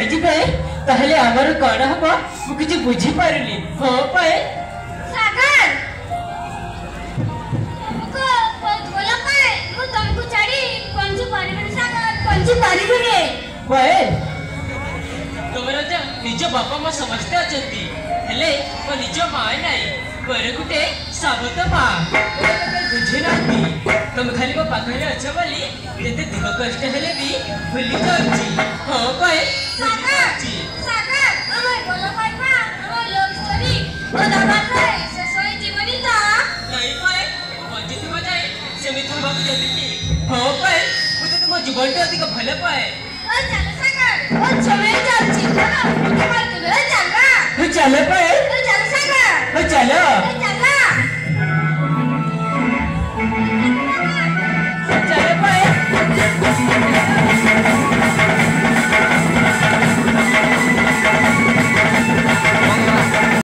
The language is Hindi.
छाड़ी जिबे ताहले हमर कोन हबो मु किछ बुझी पारुनी हो पाए सागर को बोला पाए मु तुमको छाड़ी कोंची पारिबनी सागर कोंची पारिबनी पाए तोमरा जा निज बापा मा समझते अछंती हेले को निज माय नाही पर गुटे साबत मा बुझे नाती तुम खाली को पाखरे अछ बोली जेते दुख कष्ट हेले भी भूली जाउची हो पाए सागर हमर बोला पाए पा हमर लव स्टोरी ओ दाबा पाए से सोई जीवनी ता नहीं पाए बंजित बजाए सेमित बाबू जल्दी हो पाए मुझे तुम जीवन अधिक भले पाए ओ चल सागर ओ छवे जाउची ना तुम्हार तुले